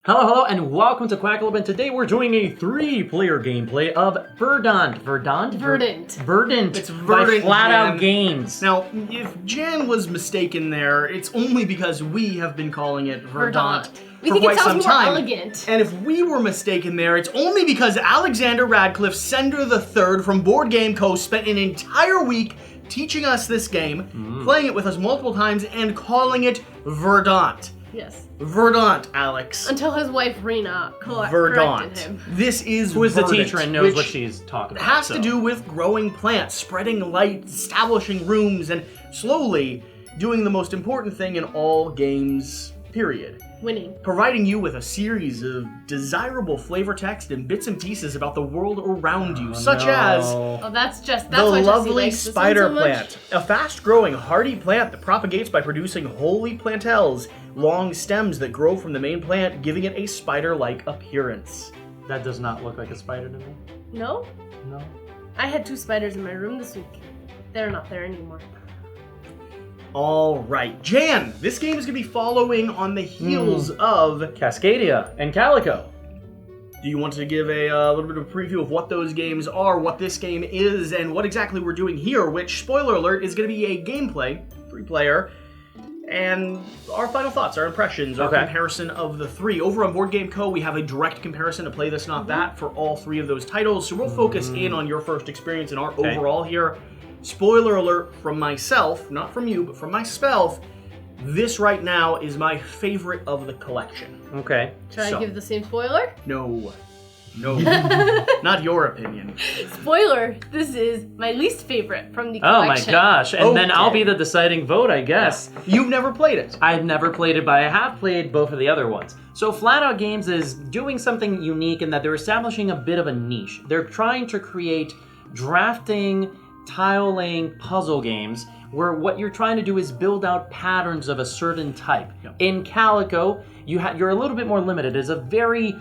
Hello, and welcome to Quackalope, and today we're doing a 3-player gameplay of Verdant. Verdant. It's Verdant by Flat Out Jan. Games. Now, if Jan was mistaken there, it's only because we have been calling it Verdant We for think it quite some sounds more time. elegant. And if we were mistaken there, it's only because Alexander Radcliffe Sender III from Board Game Co. spent an entire week teaching us this game, playing it with us multiple times, and calling it Verdant. Yes. Verdant, Alex. Until his wife Rena corrected Verdant. him. This is Who is the Verdant, teacher and knows which what she's talking about. has to do with growing plants, spreading light, establishing rooms, and slowly doing the most important thing in all games, period. Winning. Providing you with a series of desirable flavor text and bits and pieces about the world around you, such as Oh, that's the why Jesse lovely likes this spider one so much. plant, a fast-growing, hardy plant that propagates by producing holy plantels, long stems that grow from the main plant, giving it a spider-like appearance. That does not look like a spider to me. No? No. I had 2 spiders in my room this week. They're not there anymore. All right, Jan, this game is going to be following on the heels of... Cascadia and Calico. Do you want to give a little bit of a preview of what those games are, what this game is, and what exactly we're doing here, which, spoiler alert, is going to be a gameplay, 3-player, and our final thoughts, our impressions, our comparison of the 3. Over on Board Game Co., we have a direct comparison to Play This Not That for all 3 of those titles, so we'll focus in on your first experience and our overall here. Spoiler alert from myself, not from you, but from myself, this right now is my favorite of the collection. Okay. Should I give the same spoiler? No. Not your opinion. Spoiler, this is my least favorite from the Oh my collection. gosh, and then I'll Okay. be the deciding vote, I guess. You've never played it. I've never played it, but I have played both of the other ones. So Flat Out Games is doing something unique in that they're establishing a bit of a niche. They're trying to create drafting, tile-laying puzzle games where what you're trying to do is build out patterns of a certain type. Yep. In Calico, you're a little bit more limited. It's a very,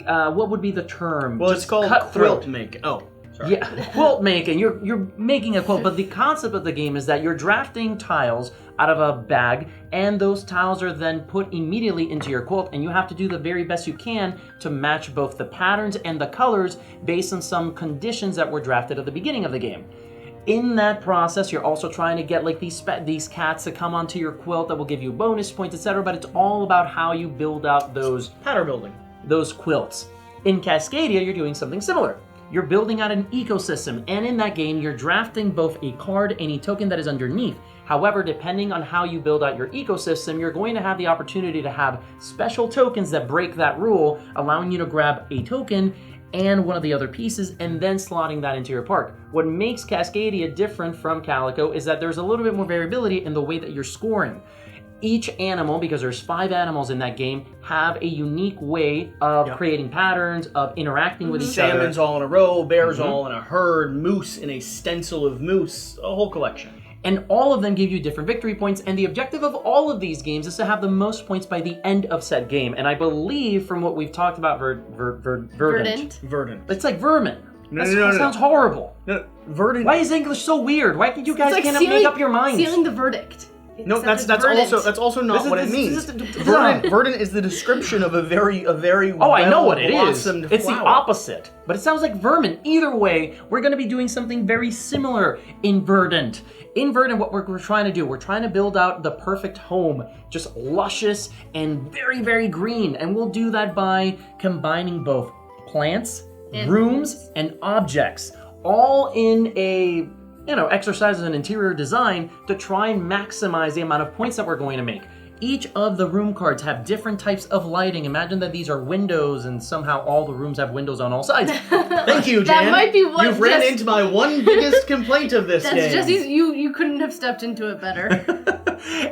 what would be the term? Well, Just it's called cutthroat. quilt making. Oh, sorry. Yeah, quilt making. You're making a quilt, but the concept of the game is that you're drafting tiles out of a bag, and those tiles are then put immediately into your quilt, and you have to do the very best you can to match both the patterns and the colors based on some conditions that were drafted at the beginning of the game. In that process, you're also trying to get like these cats to come onto your quilt that will give you bonus points, etc. But it's all about how you build out those Pattern building. those quilts. In Cascadia, you're doing something similar. You're building out an ecosystem, and in that game, you're drafting both a card and a token that is underneath. However, depending on how you build out your ecosystem, you're going to have the opportunity to have special tokens that break that rule, allowing you to grab a token and one of the other pieces, and then slotting that into your park. What makes Cascadia different from Calico is that there's a little bit more variability in the way that you're scoring. Each animal, because there's 5 animals in that game, have a unique way of creating patterns, of interacting with each other. Salmon's all in a row, bears all in a herd, moose in a stencil of moose, a whole collection. And all of them give you different victory points, and the objective of all of these games is to have the most points by the end of said game. And I believe from what we've talked about, Verdant. Verdant. It's like vermin. No, That no, no, no. sounds horrible. No, Verdant. Why is English so weird? Why can you guys It's like can't make up your minds? sealing the verdict. No, Except that's it's also not what it means. Verdant. Verdant is the description of a very Oh, I know what it is. well-blossomed It's the flower. opposite. But it sounds like vermin. Either way, we're going to be doing something very similar in Verdant. In Verdant, what we're trying to do, we're trying to build out the perfect home. Just luscious and very, very green. And we'll do that by combining both plants, And rooms, and objects. All in a exercise in interior design to try and maximize the amount of points that we're going to make. Each of the room cards have different types of lighting. Imagine that these are windows and somehow all the rooms have windows on all sides. Thank you, Jan. That might be what You've ran just- into my one biggest complaint of this That's game. Jesse's. You couldn't have stepped into it better.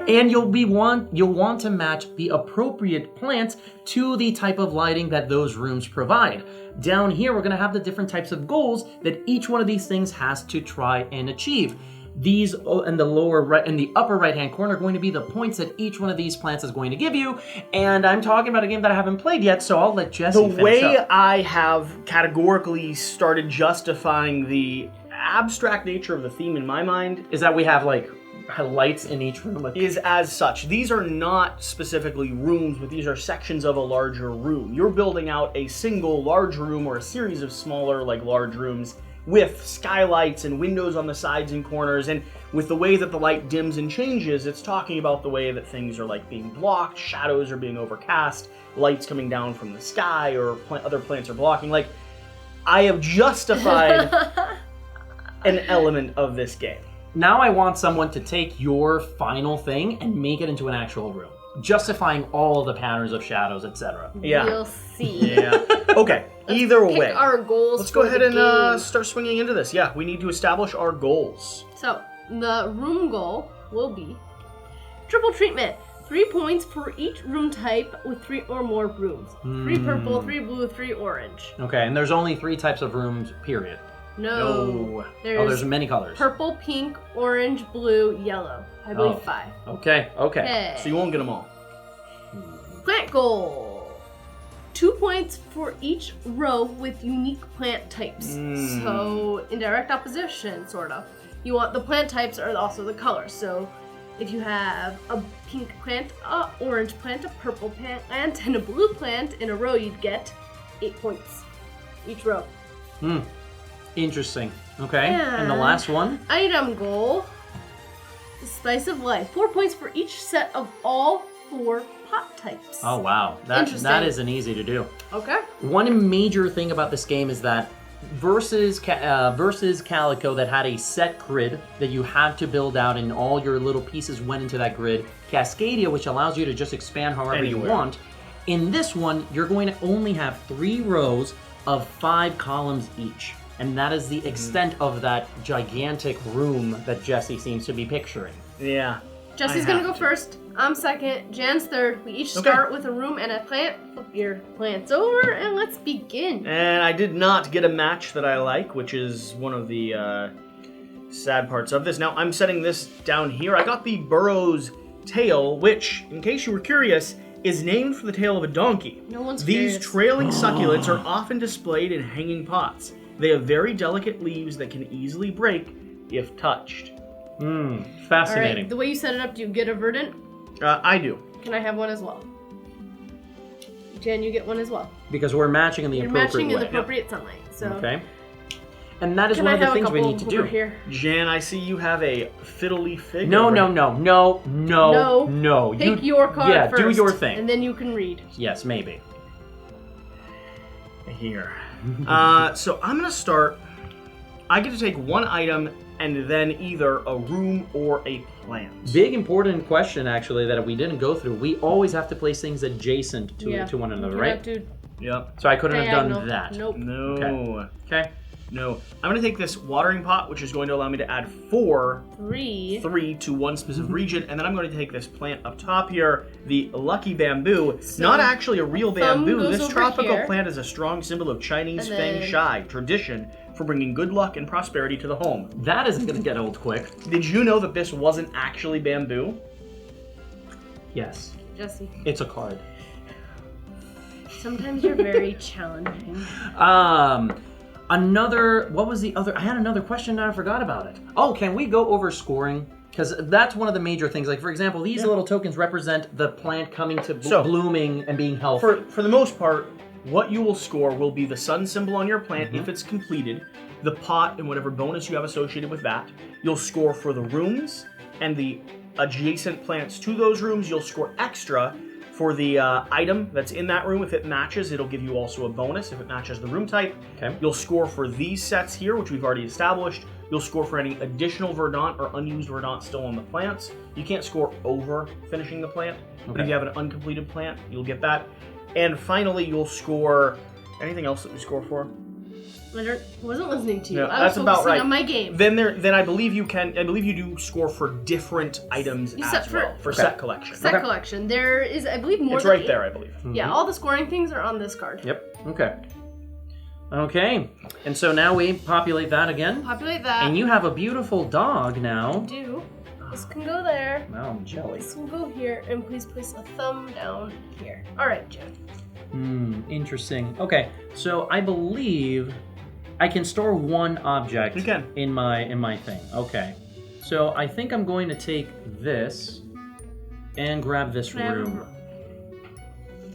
And you'll want to match the appropriate plants to the type of lighting that those rooms provide. Down here, we're going to have the different types of goals that each one of these things has to try and achieve. These in the lower right and the upper right-hand corner are going to be the points that each one of these plants is going to give you. And I'm talking about a game that I haven't played yet, so I'll let Jesse The finish way up. I have categorically started justifying the abstract nature of the theme in my mind, Is that we have like lights in each room. Is as such. These are not specifically rooms, but these are sections of a larger room. You're building out a single large room or a series of smaller, like large rooms with skylights and windows on the sides and corners. And with the way that the light dims and changes, it's talking about the way that things are like being blocked, shadows are being overcast, lights coming down from the sky, or other plants are blocking. Like, I have justified an element of this game. Now I want someone to take your final thing and make it into an actual room, justifying all of the patterns of shadows, etc. Yeah. We'll see. Yeah. Okay. Either Pick way, our goals. let's go for ahead the and game. start swinging into this. Yeah, we need to establish our goals. So, the room goal will be triple treatment. 3 points for each room type with 3 or more rooms. 3 purple, 3 blue, 3 orange. Okay, and there's only 3 types of rooms, period. No. There's many colors. Purple, pink, orange, blue, yellow. I believe Oh. 5. Okay. Okay. So you won't get them all. Plant goal. 2 points for each row with unique plant types. So, in direct opposition, sort of. You want the plant types are also the colors. So, if you have a pink plant, a orange plant, a purple plant, and a blue plant in a row, you'd get 8 points each row. Interesting. Okay. And the last one? Item goal. The spice of life. 4 points for each set of all 4 pot types. Oh, wow. That Interesting. isn't easy to do. Okay. One major thing about this game is that versus Calico that had a set grid that you had to build out and all your little pieces went into that grid, Cascadia, which allows you to just expand however you want, in this one, you're going to only have 3 rows of 5 columns each. And that is the extent of that gigantic room that Jesse seems to be picturing. Yeah. Jesse's gonna go first. I'm second. Jan's third. We each start with a room and a plant. Flip your plants over and let's begin. And I did not get a match that I like, which is one of the sad parts of this. Now, I'm setting this down here. I got the burrow's tail, which, in case you were curious, is named for the tail of a donkey. No one's These curious. trailing succulents are often displayed in hanging pots. They have very delicate leaves that can easily break if touched. Fascinating. Alright, the way you set it up, do you get a verdant? I do. Can I have one as well? Jan, you get one as well. Because we're matching in the You're appropriate matching way. in the appropriate sunlight. So Okay. And that is Can one I of the have a things we couple need to over do. here? Jan, I see you have a fiddly fig. No. Pick your card first. do your thing. And then you can read. Yes, maybe. Here. So I'm gonna start. I get to take one item and then either a room or a plant. Big important question, actually, that we didn't go through. We always have to place things adjacent to one another, You right? have to Yep. So I couldn't have diagonal. done that. Nope. No. Okay. No. I'm gonna take this watering pot, which is going to allow me to add 4 3. to one specific region, and then I'm going to take this plant up top here, the lucky bamboo. So, Not actually a real thumb bamboo. goes This over tropical here. plant is a strong symbol of Chinese And feng then- shui tradition for bringing good luck and prosperity to the home. That isn't going to get old quick. Did you know that this wasn't actually bamboo? Yes. Jesse, It's a card. sometimes you're very challenging. What was the other? I had another question and I forgot about it. Oh, can we go over scoring? Because that's one of the major things. Like, for example, these little tokens represent the plant coming to blooming and being healthy. For the most part, what you will score will be the sun symbol on your plant if it's completed, the pot and whatever bonus you have associated with that. You'll score for the rooms and the adjacent plants to those rooms. You'll score extra for the item that's in that room. If it matches, it'll give you also a bonus if it matches the room type. Okay. You'll score for these sets here, which we've already established. You'll score for any additional verdant or unused verdant still on the plants. You can't score over finishing the plant, but if you have an uncompleted plant, you'll get that. And finally, you'll score anything else that we score for. I wasn't listening to you. No, I was that's about focusing right. on my game. Then I believe you do score for different items You as set well for set collection. Set collection. There is, I believe, more It's than right 8. there, I believe. Yeah, all the scoring things are on this card. Yep. Okay. And so now we populate that again. Populate that. And you have a beautiful dog now. do. This can go there. Wow, I'm jelly. This will go here, and please place a thumb down here. All right, Jen. Interesting. Okay, so I believe I can store one object You can. in my thing. Okay. So I think I'm going to take this and grab this room,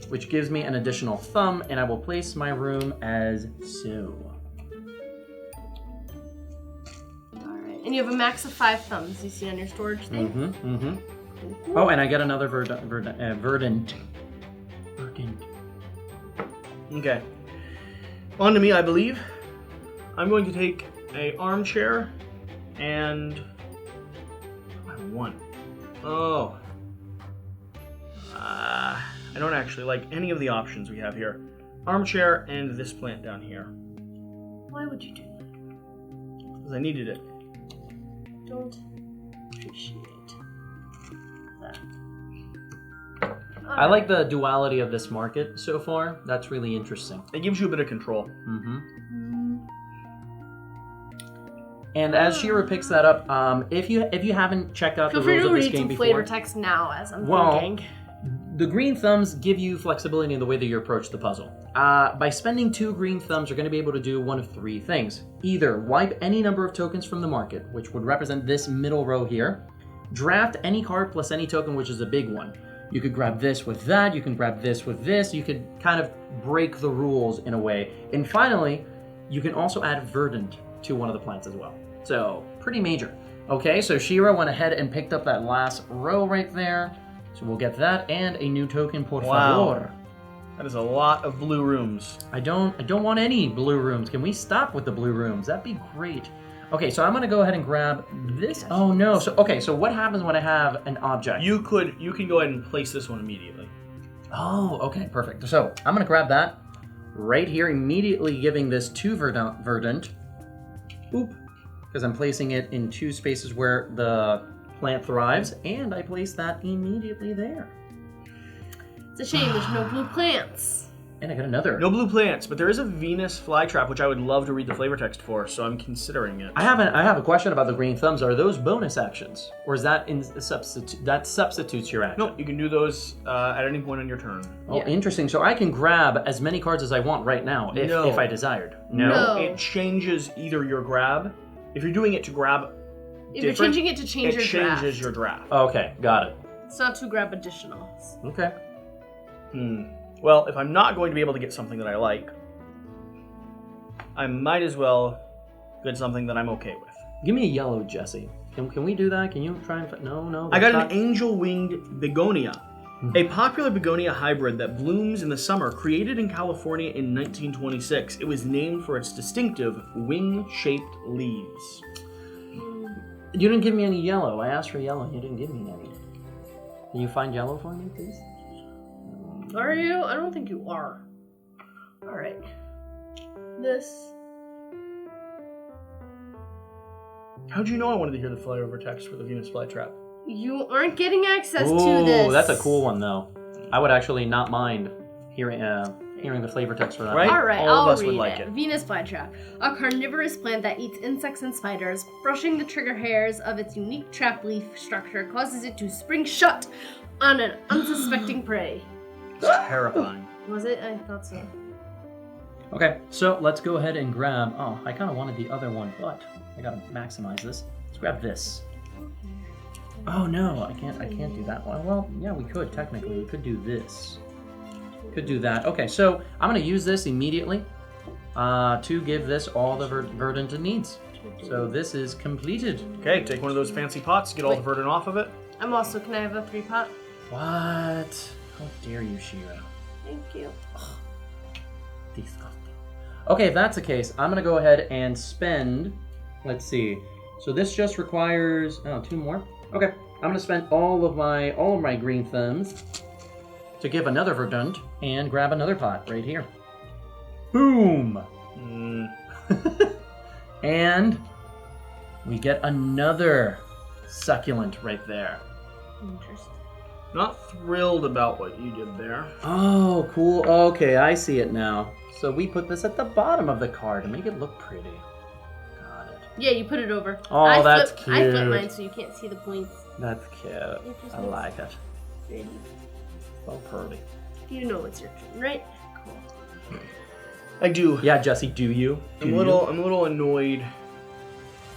which gives me an additional thumb, and I will place my room as so. Alright, and you have a max of 5 thumbs, you see on your storage thing? Cool. Oh, and I get another verdant. Okay. On to me, I believe. I'm going to take a armchair and... I have one. Oh. I don't actually like any of the options we have here. Armchair and this plant down here. Why would you do that? Because I needed it. Don't appreciate that. I like the duality of this market so far. That's really interesting. It gives you a bit of control. And as Shira picks that up, if you haven't checked out the Feel free rules to of this read game some before, flavor text now as I'm thinking. the green thumbs give you flexibility in the way that you approach the puzzle. By spending 2 green thumbs, you're going to be able to do one of 3 things. Either wipe any number of tokens from the market, which would represent this middle row here. Draft any card plus any token, which is a big one. You could grab this with that, you can grab this with this, you could kind of break the rules in a way. And finally, you can also add Verdant to one of the plants as well. So, pretty major. Okay, so Shira went ahead and picked up that last row right there. So we'll get that and a new token, por favor. That is a lot of blue rooms. I don't want any blue rooms. Can we stop with the blue rooms? That'd be great. Okay, so I'm gonna go ahead and grab this. Oh no, so what happens when I have an object? You can go ahead and place this one immediately. Oh, okay, perfect. So I'm gonna grab that right here, immediately giving this to Verdant. Oop, because I'm placing it in 2 spaces where the plant thrives, and I place that immediately there. It's a shame there's no blue plants. And I got another. No blue plants, but there is a Venus flytrap, which I would love to read the flavor text for, so I'm considering it. I have a question about the green thumbs. Are those bonus actions, or is that that substitutes your action? No, you can do those at any point on your turn. Oh, interesting. So I can grab as many cards as I want right now, if I desired. No. It changes either your grab. If you're doing it to grab, if you're changing it to change your draft. It changes your draft. Okay, got it. It's not to grab additionals. Okay. Well, if I'm not going to be able to get something that I like, I might as well get something that I'm okay with. Give me a yellow, Jesse. Can we do that? Can you try and... No. I got an angel-winged begonia. A popular begonia hybrid that blooms in the summer, created in California in 1926. It was named for its distinctive wing-shaped leaves. You didn't give me any yellow. I asked for yellow. You didn't give me any. Can you find yellow for me, please? Are you? I don't think you are. Alright. This. How'd you know I wanted to hear the flavor text for the Venus flytrap? You aren't getting access to this. Ooh, that's a cool one, though. I would actually not mind hearing the flavor text for that. Right? Alright, All of us I'll would read like it. it. Venus flytrap. A carnivorous plant that eats insects and spiders. Brushing the trigger hairs of its unique trap leaf structure causes it to spring shut on an unsuspecting prey. It's terrifying. Was it? I thought so. Okay, so let's go ahead and grab... Oh, I kind of wanted the other one, but I gotta maximize this. Let's grab this. Oh no, I can't do that one. Well, yeah, we could, technically. We could do this. Could do that. Okay, so I'm gonna use this immediately to give this all the verdant it needs. So this is completed. Okay, take one of those fancy pots, get all the verdant off of it. I'm also... Can I have a 3-pot? What? How dare you, Shira? Thank you. Disgusting. Okay, if that's the case, I'm gonna go ahead and spend. Let's see. So this just requires 2 more. Okay, I'm gonna spend all of my green thumbs to give another verdant and grab another pot right here. Boom. And we get another succulent right there. Interesting. Not thrilled about what you did there. Oh, cool. Okay, I see it now. So we put this at the bottom of the card to make it look pretty. Got it. Yeah, you put it over. Oh, that's cute. I flipped mine so you can't see the points. That's cute. I like it. Pretty. So pretty. You know it's your turn, right? Cool. I do. Yeah, Jesse, do you? I'm a little annoyed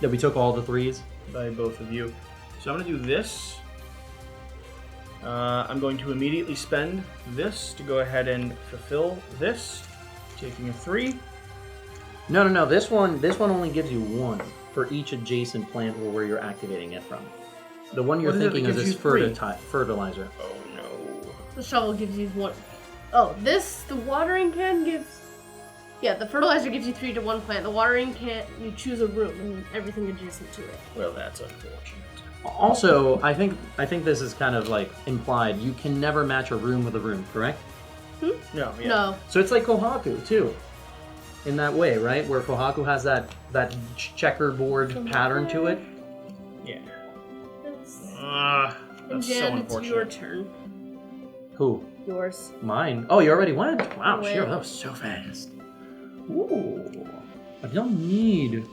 that we took all the 3s. by both of you. So I'm going to do this. I'm going to immediately spend this to go ahead and fulfill this, taking a 3. No. This one only gives you 1 for each adjacent plant or where you're activating it from. The one you're thinking is this fertilizer. Oh no. The shovel gives you 1. Oh, the watering can gives. Yeah, the fertilizer gives you 3 to 1 plant. The watering can, you choose a room and everything adjacent to it. Well, that's unfortunate. Also, I think this is kind of like implied. You can never match a room with a room, correct? No, yeah. No. So it's like Kohaku too, in that way, right? Where Kohaku has that checkerboard pattern to it. Yeah. And That's so Jen, it's your unfortunate. turn. Who? Yours. Mine. Oh, you already went. Wow, I sure, went. that was so fast. Ooh, I don't need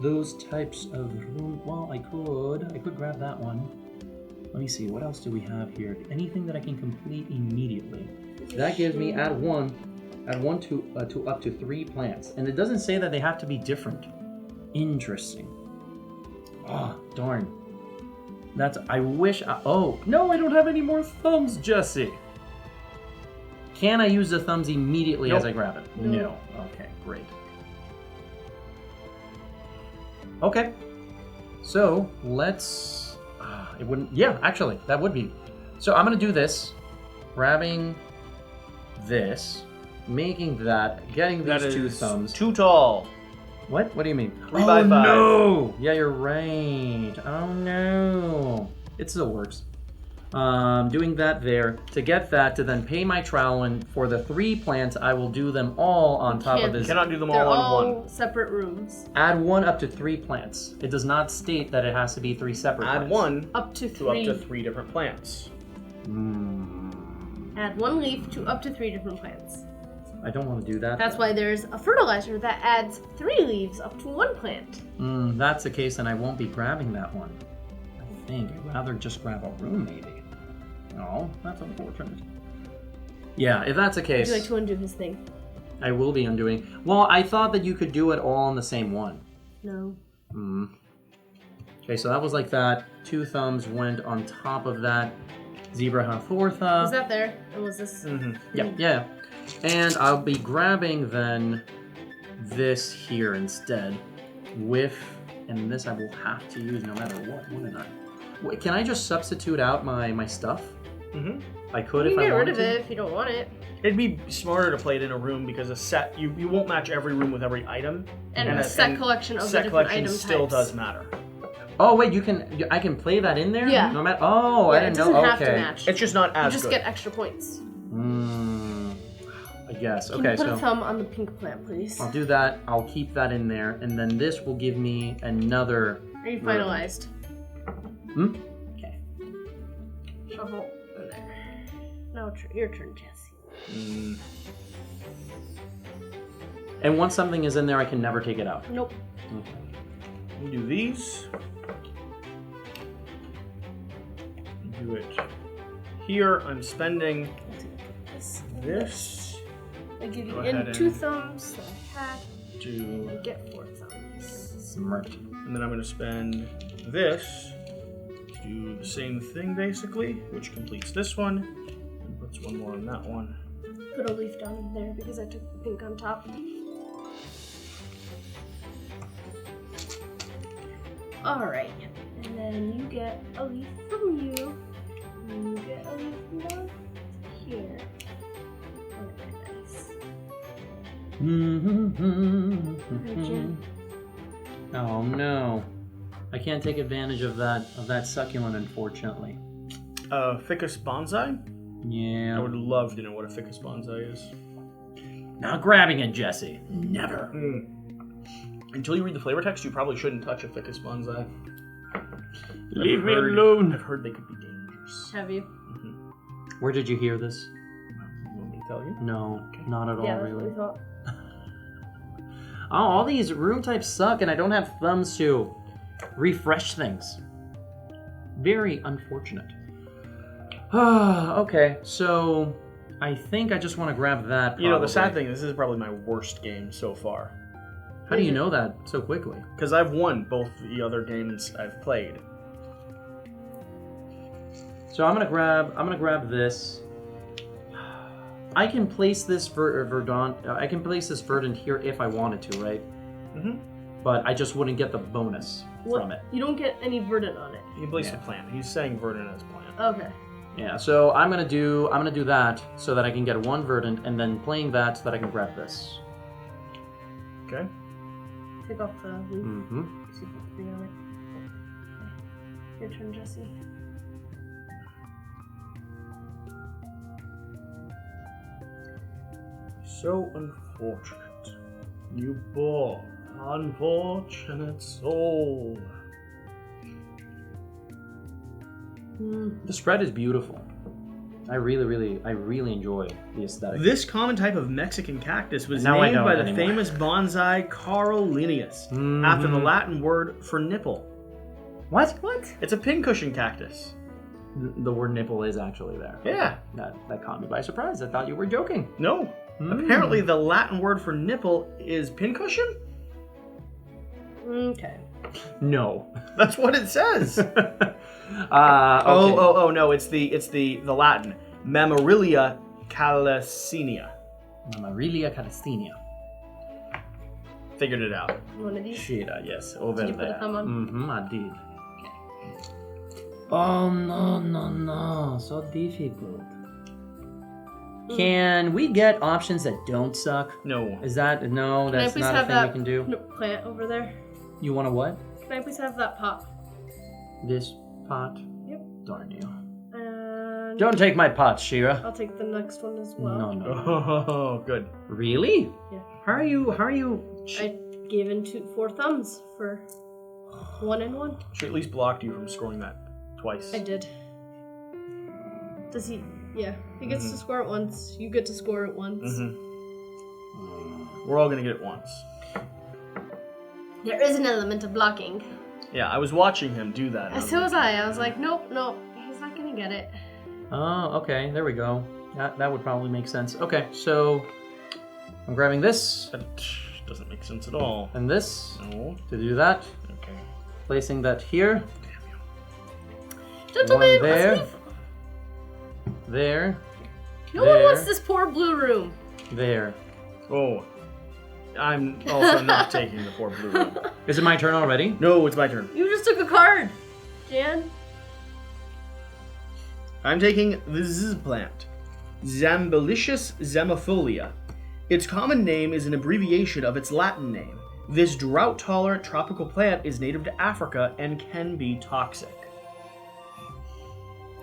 those types of room. Well, I could grab that one. Let me see. What else do we have here? Anything that I can complete immediately? That gives me add one to up to 3 plants, and it doesn't say that they have to be different. Interesting. Oh, darn. I wish. Oh no, I don't have any more thumbs, Jesse. Can I use the thumbs immediately as I grab it? No. Okay, great. Okay. So let's. It wouldn't. Yeah, actually, that would be. So I'm gonna do this, grabbing this, making that, getting these 2 thumbs. Too tall. What? What do you mean? 3 by 5. No! Yeah, you're right. Oh no. It still works. Doing that there. To get that, to then pay my trowel, and for the 3 plants, I will do them all on top of this. Cannot do them They're all on all one. separate rooms. Add 1 up to 3 plants. It does not state that it has to be 3 separate Add plants. 1 Up to to up 3. to 3 different plants. Add 1 leaf to up to 3 different plants. I don't want to do that. That's why there's a fertilizer that adds 3 leaves up to 1 plant. That's the case, and I won't be grabbing that one. I think I'd rather just grab a room, maybe. No, that's unfortunate. Yeah, if that's the case, Would you like to undo his thing? I will be undoing. Well, I thought that you could do it all on the same one. No. Okay, so that was like that. 2 thumbs went on top of that. Zebra Hathortha. Was that there? Or was this? Yeah. And I'll be grabbing then this here instead. And this I will have to use no matter what, wouldn't I? Wait, can I just substitute out my stuff? I could You if can I get rid wanted of to. it if you don't want it. It'd be smarter to play it in a room because a set you won't match every room with every item. And a set collection of the set different collection item still types. does matter. Oh wait, I can play that in there? Yeah. No matter. Oh, Yeah, I didn't it doesn't know. have Okay. to match. It's just not You as just good. get extra points. I guess. Can Okay, you put so a thumb on the pink plant, please? I'll do that. I'll keep that in there, and then this will give me another. Are you finalized? Okay. Shovel in there. Now your turn, Jesse. And once something is in there, I can never take it out. Nope. Okay. We do these. Do it here. I'm spending this I give you Go ahead in and 2 thumbs that I had. to, I get 4 thumbs. Smart. and then I'm going to spend this to do the same thing basically, which completes this one and puts 1 more on that one. Put a leaf down in there because I took the pink on top. Alright, and then you get a leaf from you, and you get a leaf from down here. Very nice. Oh no. I can't take advantage of that succulent, unfortunately. Ficus bonsai? Yeah. I would love to know what a ficus bonsai is. Not grabbing it, Jesse. Never. Until you read the flavor text, you probably shouldn't touch a ficus bonsai. Leave me alone. I've heard they could be dangerous. Have you? Where did you hear this? You want me to tell you? No, not at all, Yeah, that's what really. we thought. Oh, all these room types suck, and I don't have thumbs to refresh things. Very unfortunate. Okay, so I think I just want to grab that. You know, the sad probably. thing is this is probably my worst game so far. How do you know that so quickly? Because I've won both the other games I've played. So I'm gonna grab this. I can place this Verdant. I can place this Verdant here if I wanted to, right? Mm-hmm. But I just wouldn't get the bonus from it. You don't get any Verdant on it. He placed a plant. He's saying Verdant as plant. Okay. Yeah. So I'm gonna do that so that I can get one Verdant, and then playing that so that I can grab this. Okay. Take off the leaf. Mm-hmm. See if it's big on it. Your turn, Jesse. So unfortunate. You poor, unfortunate soul. The spread is beautiful. I really enjoy the aesthetic. This common type of Mexican cactus was Now I named don't by the anymore. famous bonsai Carl Linnaeus after the Latin word for nipple. What? It's a pincushion cactus. The word nipple is actually there. Yeah. That caught me by surprise. I thought you were joking. No. Apparently the Latin word for nipple is pincushion? Okay. No. That's what it says. Okay. Oh no, it's the Latin. Mammarillia calycinea. Mammarillia calycinea. Figured it out. One of these? Shit, yes, over Did you put there. a thumb on? Mm-hmm, I did. Oh no, so difficult. Can we get options that don't suck? No. Is that no? Can I That's please not a have thing that we can do. plant over there? You want a what? Can I please have that pot? This pot? Yep. Darn you! And Don't take my pot, Shira. I'll take the next one as well. No. Oh, good. Really? Yeah. How are you? I gave in 4 thumbs for 1 and 1. She at least blocked you from scoring that twice. I did. Does he? Yeah. He gets to score it once. You get to score it once. We're all gonna get it once. There is an element of blocking. Yeah, I was watching him do that. and So was I. I was like, nope, he's not gonna get it. Oh, okay. There we go. That would probably make sense. Okay, so I'm grabbing this That doesn't make sense at all. and this No. to do that. Okay. Placing that here. Gentlemen, One there. let's leave. There. No there, one wants this poor blue room. There. Oh. I'm also not taking the 4 blue room. Is it my turn already? No, it's my turn. You just took a card, Jan. I'm taking the Z plant. Zambilicious zamifolia. Its common name is an abbreviation of its Latin name. This drought-tolerant tropical plant is native to Africa and can be toxic.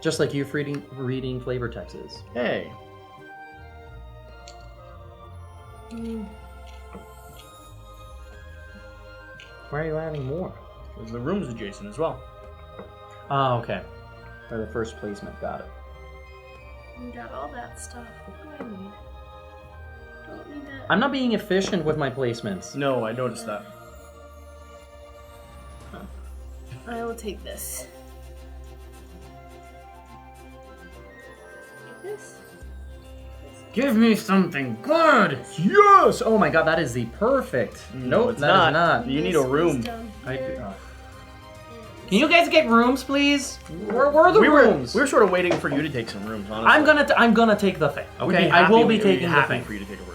Just like you reading flavor texts. Hey. Why are you adding more? Because the room's adjacent as well. Oh, okay. Or the first placement. Got it. You got all that stuff. What do I need? Don't need that. I'm not being efficient with my placements. No, I noticed that. I will take this. This? Give me something good. Yes. Oh my god, that is the perfect. Nope, it's that is not. You need a room. Down I do, here. Can you guys get rooms, please? Where are the rooms? We were sort of waiting for you to take some rooms, honestly. I'm gonna take the thing. We'd Okay, be I will happy- be we'd taking the happy thing. for you to take a room.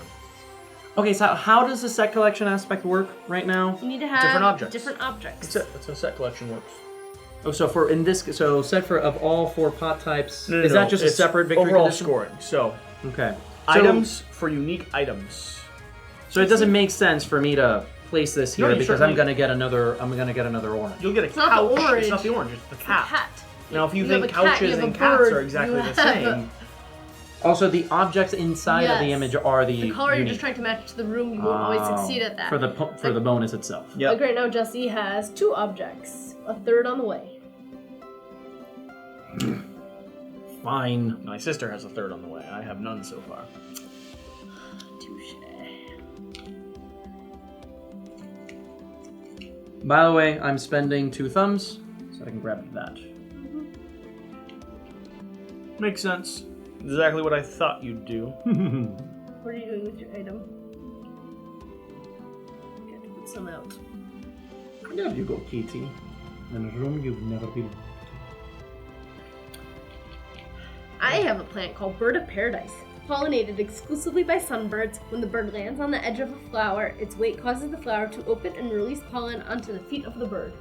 Okay, so how does the set collection aspect work right now? You need to have Different objects. different objects. That's it. That's how set collection works. Oh, so set for of all 4 pot types. No, is that just a it's separate victory overall condition? scoring? So Okay. items for unique items. So it doesn't make sense for me to place this here No, you because certainly- I'm gonna get another orange. You'll get a It's not couch. the orange. It's not the orange. It's the cat. Cat. Now, if you You think have a cat, you couches have a and cats bird, are exactly you the have same, Also, the objects inside of the Yes. image are the The color you're unique. just trying to match to the room. You won't always succeed at that. for the bonus itself. Yep. Like right now, Jesse has 2 objects. A third on the way. Fine. My sister has a third on the way. I have none so far. Touche. By the way, I'm spending 2 thumbs, so I can grab that. Makes sense. Exactly what I thought you'd do. What are you doing with your item? You have to put some out. There you go, Kitty. In a room you've never been. I have a plant called Bird of Paradise. Pollinated exclusively by sunbirds, when the bird lands on the edge of a flower, its weight causes the flower to open and release pollen onto the feet of the bird.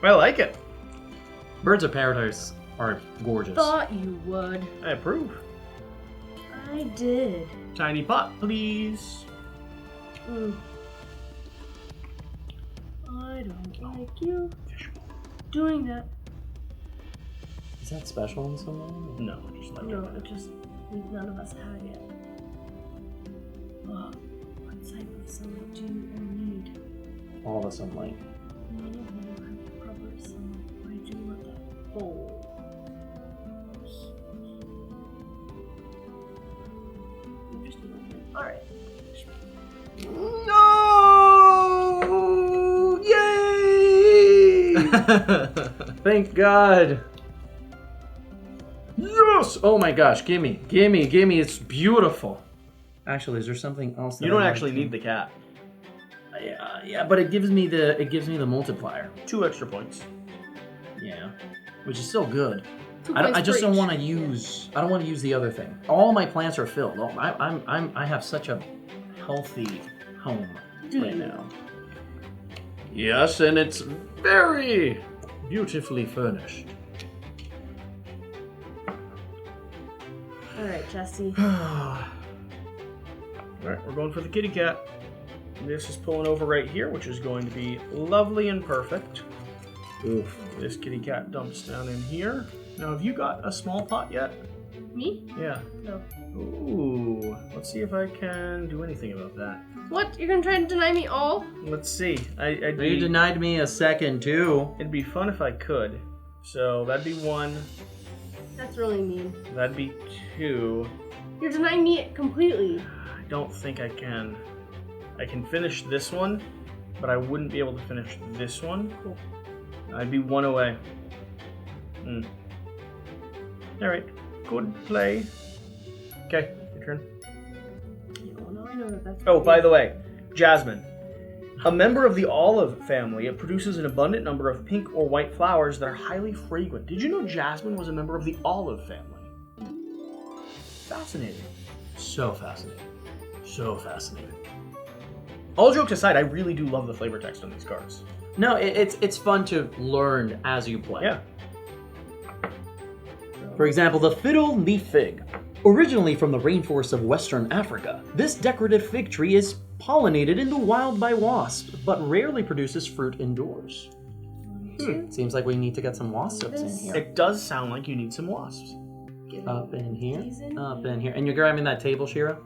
I like it. Birds of paradise are gorgeous. Thought you would. I approve. I did. Tiny pot, please. I don't like you doing that. Is that special in some way? No, just like No, it just none of us had it. Oh, what type of sunlight do you need? All the sunlight. None of you have proper sunlight. I do want that bowl. Alright. No! Yay! Thank God. Yes! Oh my gosh, gimme. It's beautiful. Actually, is there something else that You don't I'd like actually to- need the cat. Yeah, but it gives me the multiplier. 2 extra points. Yeah. Which is still good. 2 I points just for don't each. want to use. I don't want to use the other thing. All my plants are filled. Oh, I have such a healthy home right now. Yes, and it's very beautifully furnished. Alright, Jesse. Alright, we're going for the kitty cat. This is pulling over right here, which is going to be lovely and perfect. Oof. This kitty cat dumps down in here. Now, have you got a small pot yet? Me? Yeah. No. Ooh, let's see if I can do anything about that. What? You're gonna try and deny me all? Let's see. You denied me a second too. It'd be fun if I could. So that'd be 1. That's really mean. That'd be 2. You're denying me it completely. I don't think I can. I can finish this one, but I wouldn't be able to finish this one. Cool. I'd be 1 away. Alright, good play. Okay, your turn. Oh, no, I know that's Oh, by the way, jasmine. A member of the olive family, it produces an abundant number of pink or white flowers that are highly fragrant. Did you know jasmine was a member of the olive family? Fascinating. So fascinating. So fascinating. All jokes aside, I really do love the flavor text on these cards. No, it's fun to learn as you play. Yeah. For example, the fiddle leaf fig. Originally from the rainforests of Western Africa, this decorative fig tree is pollinated in the wild by wasps, but rarely produces fruit indoors. Seems like we need to get some wasps in here. It does sound like you need some wasps. Up in here, These in up in here. And you're grabbing that table, Shira?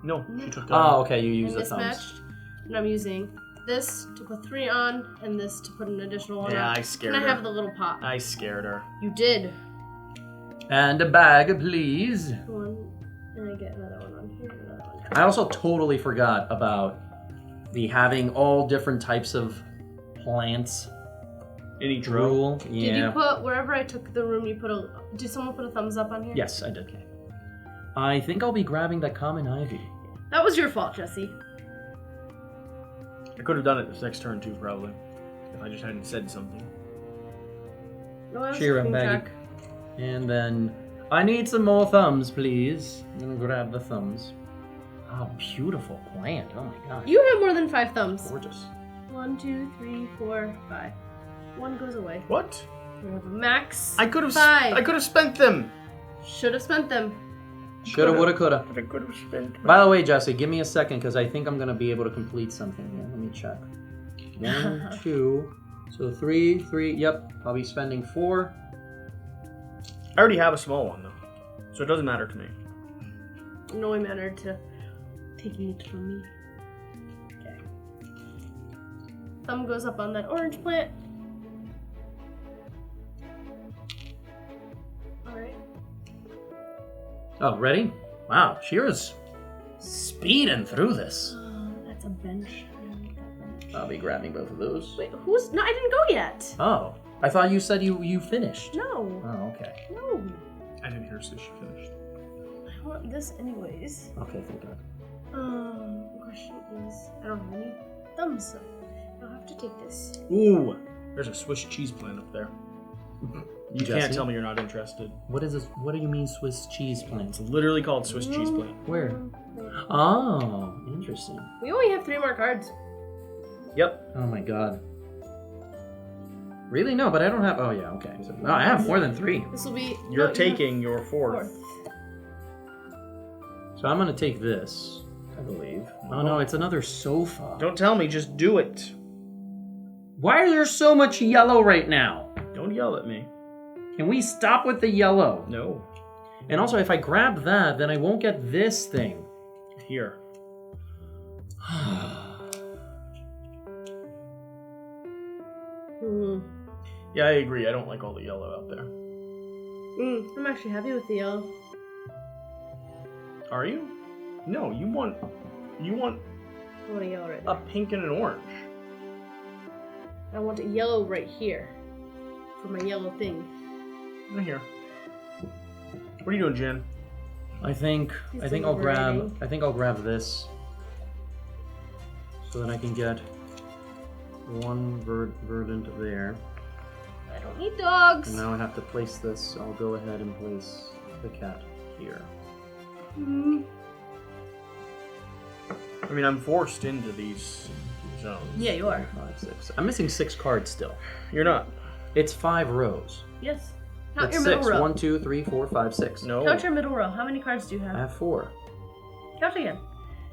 No, she took Oh, okay, you use And the thumbs. mismatched. And I'm using this to put 3 on, and this to put an additional 1 Yeah, on. I scared And I her. have the little pot. I scared her. You did. And a bag, please. 1, and I get another 1 on here, another 1. I also totally forgot about the having all different types of plants In each row. rule. Did Yeah. you put, wherever I took the room, you put a, did someone put a thumbs up on here? Yes, I did. I think I'll be grabbing the common ivy. That was your fault, Jesse. I could have done it this next turn too, probably. If I just hadn't said something. No, I was Shira, keeping baggy. track. And then I need some more thumbs, please. I'm gonna grab the thumbs. Oh, beautiful plant. Oh my gosh. You have more than 5 thumbs. Gorgeous. 1, 2, 3, 4, 5. 1 goes away. What? We have a max. I could have. 5. I could have spent them. Should have spent them. Shoulda, woulda, coulda. But I could have spent. By the way, Jesse, give me a second because I think I'm gonna be able to complete something here. Let me check. 1, 2, so 3, 3. Yep, I'll be spending 4. I already have a small one though, so it doesn't matter to me. No manner to taking it from me. Okay. Thumb goes up on that orange plant. Alright. Oh, ready? Wow, Shira's speeding through this. That's a bench. I don't need that bench. I'll be grabbing both of those. Wait, who's. No, I didn't go yet. Oh, I thought you said you finished. No. Oh, okay. No. I didn't hear her say she finished. I want this anyways. Okay, thank God. The question is. I don't have any. thumbs up. I'll have to take this. Ooh, there's a Swiss cheese plant up there. You Jesse? can't tell me you're not interested. What is this? What do you mean Swiss cheese plants? It's literally called Swiss cheese plant. Where? Oh, interesting. We only have 3 more cards. Yep. Oh my god. Really? No, but I don't have. Oh yeah, okay. So, no, I have more than 3. This will be. You're no, taking your 4th. So I'm gonna take this, I believe. Oh no, it's another sofa. Don't tell me, just do it. Why is there so much yellow right now? Don't yell at me. Can we stop with the yellow? No. And also, if I grab that, then I won't get this thing. Here. Yeah, I agree. I don't like all the yellow out there. I'm actually happy with the yellow. Are you? No, you want I want a yellow right there. a pink and an orange. I want a yellow right here for my yellow thing. Right here. What are you doing, Jen? I think I'll grab this, so that I can get one verdant there. I don't need dogs. And now I have to place this. So I'll go ahead and place the cat here. I mean, I'm forced into these zones. Yeah, you are. 5, 6. I'm missing 6 cards still. You're not. It's 5 rows. Yes. Count It's your middle 6. row. 1, 2, 3, 4, 5, 6. No. Count your middle row. How many cards do you I have? have 4. Count again.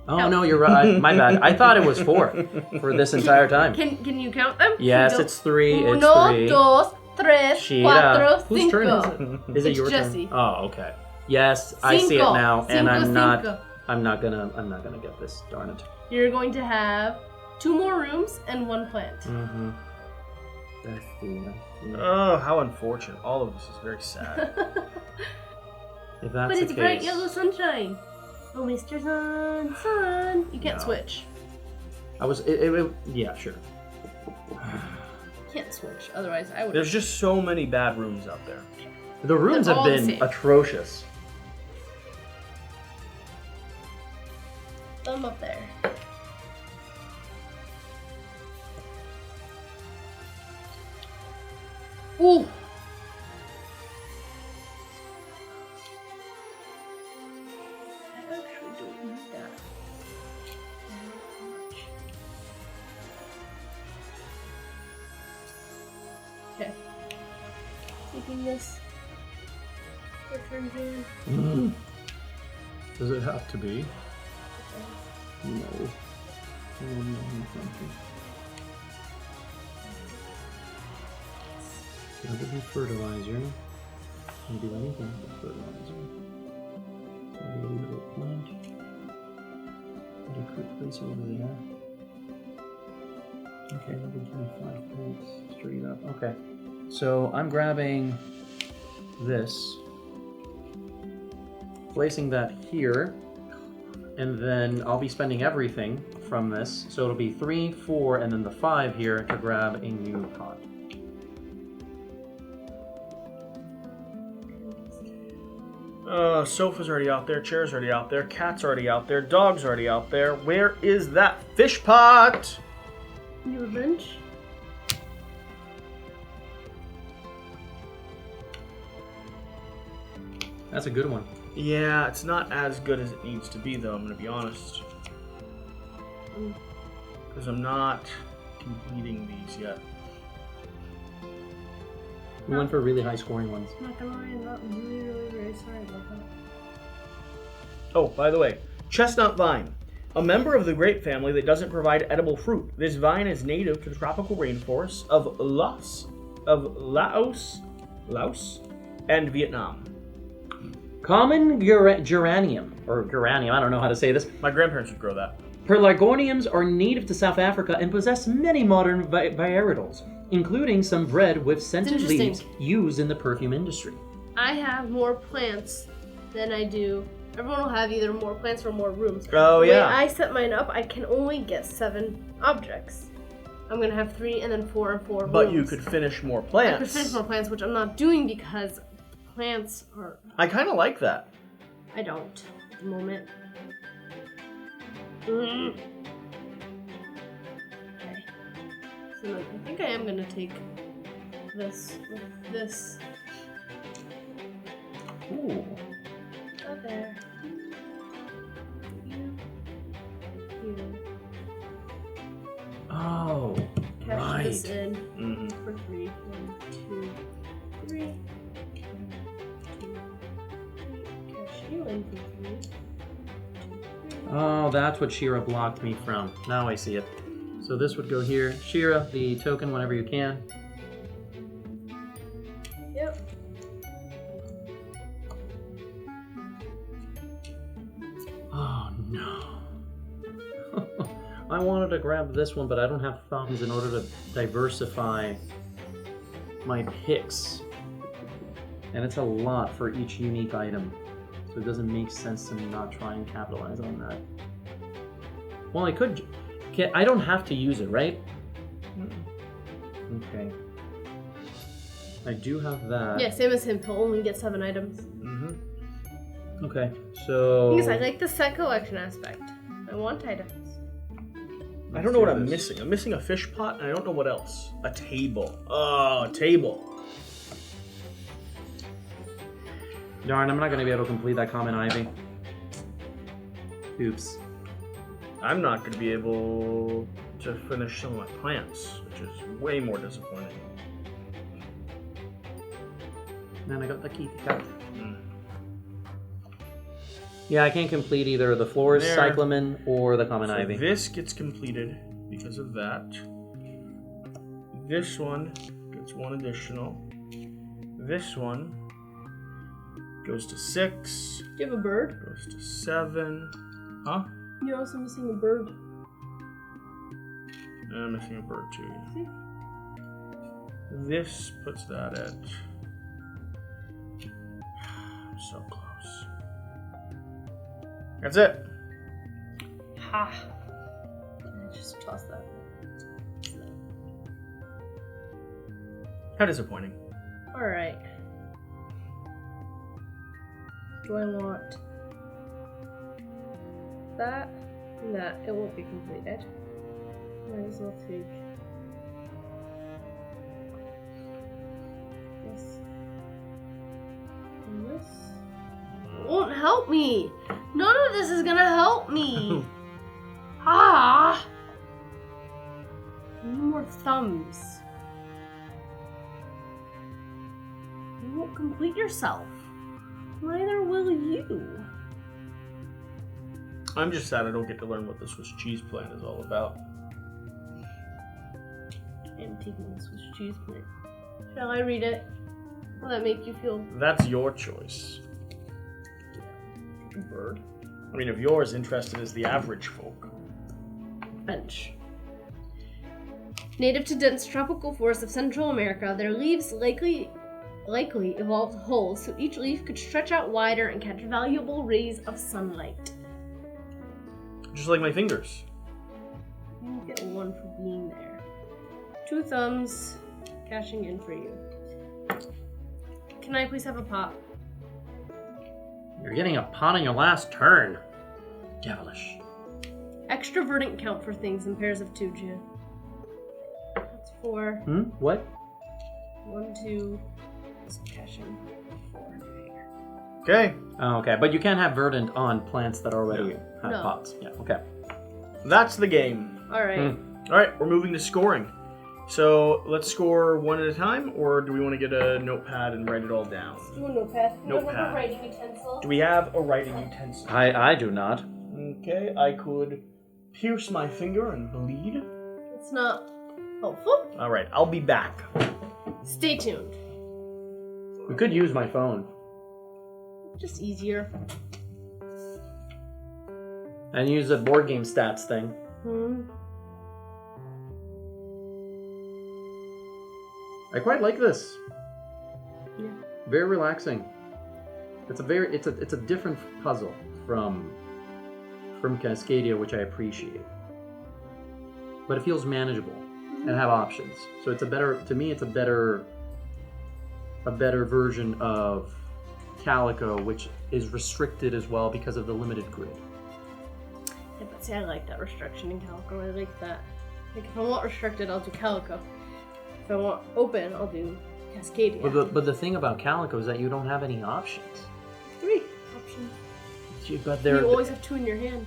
Oh No. no, you're right. My bad. I thought it was 4 for this entire time. Can you count them? Yes, No. it's 3. It's 3. 1, 2, 3, Shira. 4, Whose turn 5. is it? Is it It's your Jesse. turn? Oh, okay. Yes, I see it Cinco. now, and Cinco. I'm not gonna get this. Darn it. You're going to have 2 more rooms and 1 plant. Mm-hmm. That's the. Oh, how unfortunate. All of this is very sad. If that's But the it's case, bright yellow sunshine. Oh, Mr. Sun. You can't No. switch. yeah, sure. Can't switch. Otherwise, I would. There's just so many bad rooms out there. The rooms They're have all the been same. atrocious. Thumb up there. Ooh. I actually don't need that. Okay. Taking this. Your turn, Jan. Does it have to be? No. Oh, no, thank you. That would be fertilizer. Can do anything with fertilizer. So maybe a little plant. Put a quick place over there. Okay, that would give me 5 points straight up. Okay. So I'm grabbing this, placing that here, and then I'll be spending everything from this. So it'll be 3, 4, and then the 5 here to grab a new pot. Sofa's already out there, chair's already out there, cat's already out there, dog's already out there. Where is that fish pot? You have a bench? That's a good one. Yeah, it's not as good as it needs to be, though, I'm gonna be honest. Because I'm not completing these yet. We went for really high scoring ones. I'm not gonna lie, I'm not really very sorry about that. Oh, by the way, chestnut vine. A member of the grape family that doesn't provide edible fruit. This vine is native to the tropical rainforests of Laos, and Vietnam. Common geranium, or geranium, I don't know how to say this. My grandparents would grow that. Pelargoniums are native to South Africa and possess many modern varietals, including some bred with scented interesting. leaves used in the perfume industry. I have more plants than I do. Everyone will have either more plants or more rooms. Oh, The way yeah. I set mine up, I can only get 7 objects. I'm gonna have 3 and then 4 and 4 rooms. But you could finish more I could plants. finish more plants, which I'm not doing because plants are. I kind of like that. I don't at the moment. I think I am gonna take this with this. Ooh. Oh, there. Here. Oh, Cash right. this in Mm-hmm. for 3. 1, 2, 3. 1, 2, 3. Cash you in for 3. 2, 3. Oh, that's what Shira blocked me from. Now I see it. So this would go here. Shira, the token whenever you can. Yep. Oh, no. I wanted to grab this one, but I don't have thumbs in order to diversify my picks. And it's a lot for each unique item. So it doesn't make sense to me not try and capitalize on that. Well, I could... I don't have to use it, right? Okay. I do have that. Yeah, same as him. He'll only get 7 items. Mm-hmm. Okay, so... Because I like the set collection aspect. I want items. I don't know what I'm missing. I'm missing a fish pot, and I don't know what else. A table. Oh, a table. Darn, I'm not going to be able to complete that common ivy. Oops. I'm not going to be able to finish some of my plants, which is way more disappointing. Man, I got the kitty cat. Mm. Yeah, I can't complete either the floors, There. cyclamen, or the common So ivy. this gets completed because of that. This one gets 1 additional. This one goes to 6. Do you have a bird? Goes to 7. Huh? You're also missing a bird. And I'm missing a bird too. See? This puts that at... so close. That's it. Ha! I just toss that. How disappointing. Alright. Do I want that and that? It won't be completed. Might as well take this and this. It won't help me! None of this is gonna help me! Ah! I need more thumbs. You won't complete yourself. Neither will you. I'm just sad I don't get to learn what the Swiss cheese plant is all about. I'm taking this Swiss cheese plant. Shall I read it? Will that make you feel That's your choice. bird? I mean, if you're as interested as the average folk. Bench. Native to dense tropical forests of Central America, their leaves likely evolved holes so each leaf could stretch out wider and catch valuable rays of sunlight. Just like my fingers. You get 1 for being there. 2 thumbs, cashing in for you. Can I please have a pot? You're getting a pot on your last turn. Devilish. Extra verdant count for things in pairs of 2, Jim. That's 4. What? 1, 2. Just cashing 4. Okay. Oh, okay, but you can't have verdant on plants that already have No. pots. Yeah, okay. That's the game. Alright. Alright, we're moving to scoring. So let's score 1 at a time, or do we want to get a notepad and write it all down? Do a notepad. You don't have Notepad. a writing utensil? Do we have a writing utensil? I do not. Okay, I could pierce my finger and bleed. It's not helpful. Alright, I'll be back. Stay tuned. We could use my phone. Just easier. And use the board game stats thing. I quite like this. Yeah. Very relaxing. It's a different puzzle from Cascadia, which I appreciate. But it feels manageable and have options. So it's a better version of Calico, which is restricted as well because of the limited grid. Yeah, but see, I like that restriction in Calico. I like that Like if I want restricted, I'll do Calico. If I want open, I'll do Cascadia. But the thing about Calico is that you don't have any options. 3 options. But You always have 2 in your hand.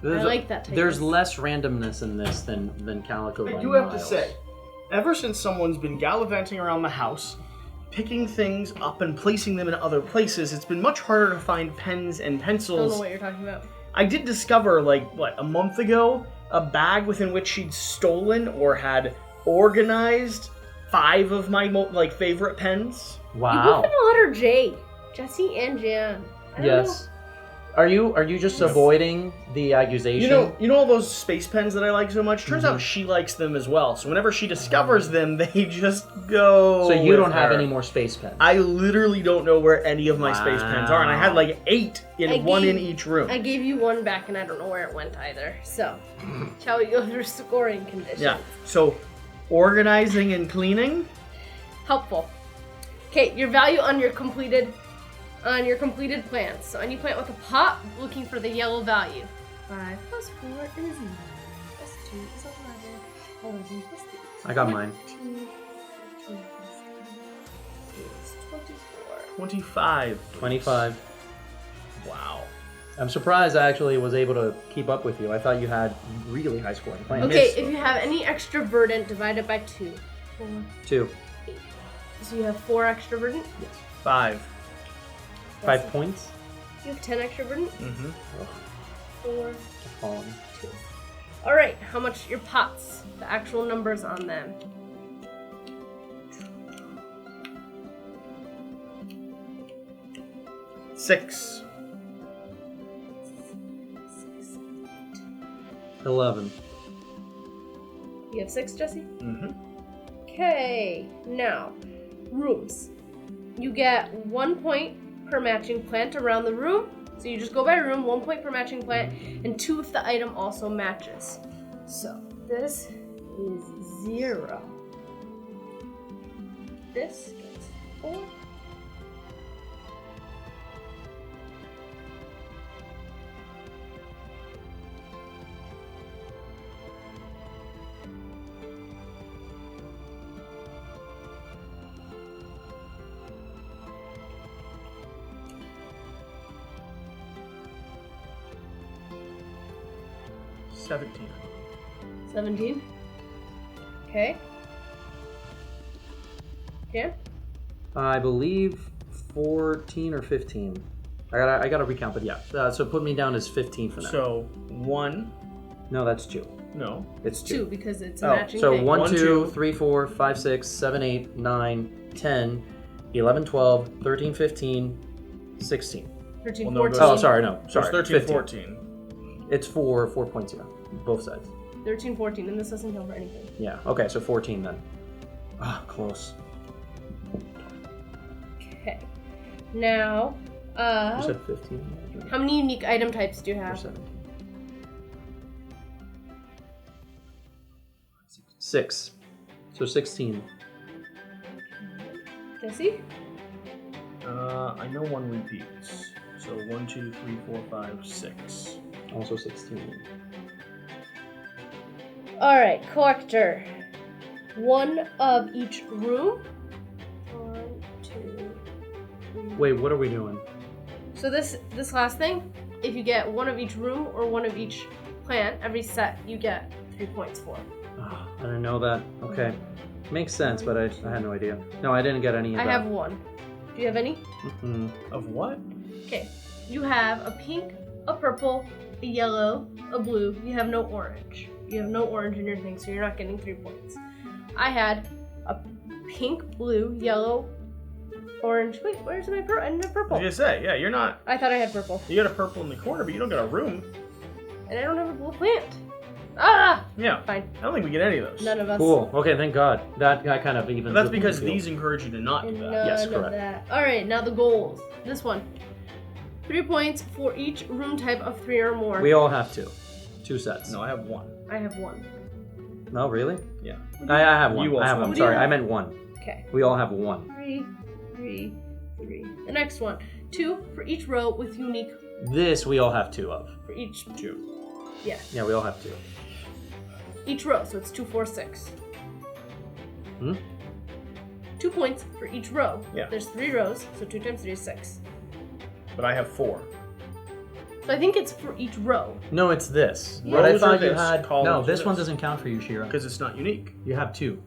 I like that type. There's less randomness in this than Calico. I do have to say, ever since someone's been gallivanting around the house, picking things up and placing them in other places, it's been much harder to find pens and I pencils. don't know what you're talking about. I did discover, like, a month ago, a bag within which she'd stolen or had organized 5 of my, favorite pens. You both Wow. have a letter J. Jesse and Jan. I don't Yes. Are you just avoiding the accusation? You know all those space pens that I like so much? Turns out she likes them as well. So whenever she discovers them, they just go. So you with don't have her. any more space pens. I literally don't know where any of my space pens are, and I had like 8 in one in each room. I gave you 1 back, and I don't know where it went either. So, shall we go through scoring conditions? Yeah. So, organizing and cleaning. Helpful. Okay, your value on your completed plants. So any plant with a pot, looking for the yellow value. 5 plus 4 is 9. Plus 2 is 11. 11 plus 3. I got mine. 13 plus 10 is 24. 25. 25. Wow. I'm surprised I actually was able to keep up with you. I thought you had really high scoring plans. Okay, if you have any extra verdant, divide it by 2. 4, 2. 8. So you have 4 extra verdant? Yes. 5. 5 points? You have 10 extra verdant? Mm-hmm. 4, Fallen. 2. Alright, how much your pots? The actual numbers on them. Six. 11. You have 6, Jesse? Mm-hmm. Okay, now, rooms. You get 1 point per matching plant around the room. So you just go by room, 1 point per matching plant, and 2 if the item also matches. So this is 0. This gets 4. $17. 17. Okay. Yeah. I believe 14 or 15. I gotta recount, but yeah. So put me down as 15 for now. So 1. No, that's 2. No. It's 2. 2 because it's a matching so thing. 1, 1, 2, 2, 3, 4, 5, 6, 7, 8, 9, 10, 11, 12, 13, 15, 16. 13, Well, no, 14. Oh, sorry, no. So Sorry. it's 13, 15. 14. It's 4 points, yeah. Both sides. 13, 14, and this doesn't count for anything. Yeah, okay, so 14 then. Ah, close. Okay. Now, You said 15? how many unique item types do you Or have? 17? 6. So 16. Jesse? I know 1 repeats. So 1, 2, 3, 4, 5, 6. Also 16. Alright, collector. 1 of each room. 1, 2, 3. Wait, what are we doing? So this last thing, if you get 1 of each room or 1 of each plant, every set you get 3 points for. Oh, I didn't know that. Okay. Makes sense, but I had no idea. No, I didn't get any of I that. have 1. Do you have any? Mm-mm. Of what? Okay. You have a pink, a purple, a yellow, a blue. You have no orange. You have no orange in your thing, so you're not getting 3 points. I had a pink, blue, yellow, orange. Wait, where's my purple? I didn't have I purple. was gonna say, yeah, you're not. I thought I had purple. You got a purple in the corner, but you don't got a room. And I don't have a blue plant. Ah! Yeah. Fine. I don't think we get any of those. None of us. Cool. Okay, thank God. That guy kind of even. But that's because these encourage you to not do And that. none Yes, of correct. that. Alright, now the goals. This one. 3 points for each room type of 3 or more. We all have 2. 2 sets. No, I have 1. I have 1. No, really? Yeah. I have 1. You also I have have 1. What do you Sorry, I have? meant 1. Okay. We all have 1. 3, 3, 3. The next one. 2 for each row with unique This we all have 2 of. for each. 2. Yeah. Yeah, we all have 2. Each row, so it's 2, 4, 6. Hmm? 2 points for each row. Yeah. There's 3 rows, so 2 times 3 is 6. But I have 4. So I think it's for each row. No, it's this. Yeah. But I Rows are thought you this, had. columns No, are this one this. doesn't count for you, Shira. Because it's not unique. You have 2.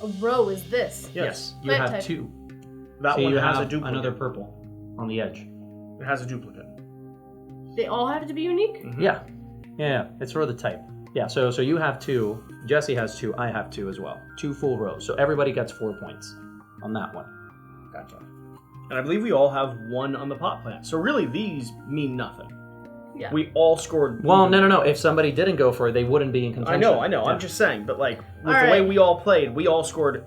A row is this. Yes. You Plant have type. 2. That So one you has a have duplicate. another purple on the edge. It has a duplicate. They all have to be unique? Mhm. Yeah. Yeah, it's for the type. Yeah, so you have 2, Jesse has 2, I have 2 as well. 2 full rows. So everybody gets 4 points on that one. Gotcha. And I believe we all have 1 on the pot plant. So really, these mean nothing. Yeah. We all scored. Well, no. If somebody didn't go for it, they wouldn't be in I contention. know. Yeah. I'm just saying. But like, with All the way right. we all played, we all scored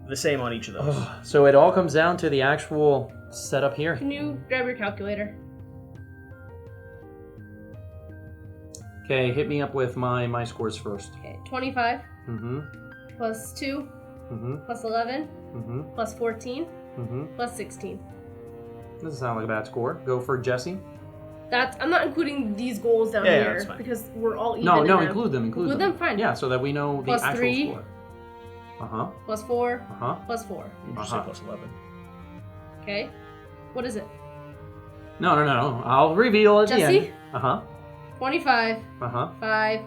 the same on each of those. So it all comes down to the actual setup here. Can you grab your calculator? Okay, hit me up with my scores first. Okay, 25 Mm-hmm. plus 2 Mm-hmm. plus 11 Mm-hmm. plus 14 Mm-hmm. plus 16. Doesn't sound like a bad score. Go for Jesse. I'm not including these goals down Yeah, here that's fine. because we're all even. No, in them. include them. Include Include them, fine. Yeah, so that we know the Plus actual 3. score. Uh-huh. Plus 4 Uh-huh. plus 4. You just said plus 11. Okay. What is it? No. I'll reveal at the Jesse? end. Uh-huh. 25, Uh-huh. 5,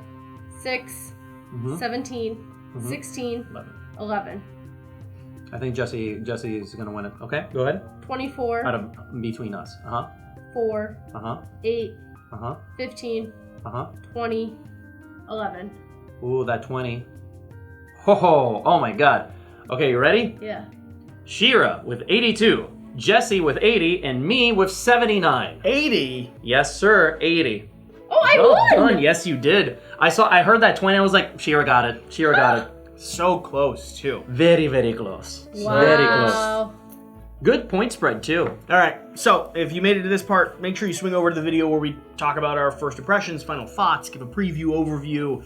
6, Mm-hmm. 17, Mhm. 16, 11. 11. I think Jesse is gonna win it. Okay, go ahead. 24, Out of between us. Uh-huh. 4, Uh-huh. 8, Uh-huh. 15, Uh-huh. 20, 11. Ooh, that 20. Ho! Oh my god. Okay, you ready? Yeah. Shira with 82, Jesse with 80, and me with 79. 80? Yes, sir, 80. Oh, I Well won! done. Yes, you did. I heard that 20. I was like, Shira got it. Shira got it. So close, too. Very, very close. Wow. Very close. Good point spread too. All right, so if you made it to this part, make sure you swing over to the video where we talk about our first impressions, final thoughts, give a preview, overview.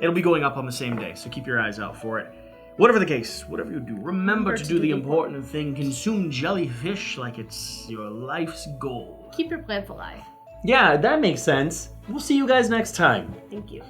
It'll be going up on the same day, so keep your eyes out for it. Whatever the case, whatever you do, remember to do the important thing. Consume jellyfish like it's your life's goal. Keep your plants alive. Yeah, that makes sense. We'll see you guys next time. Thank you.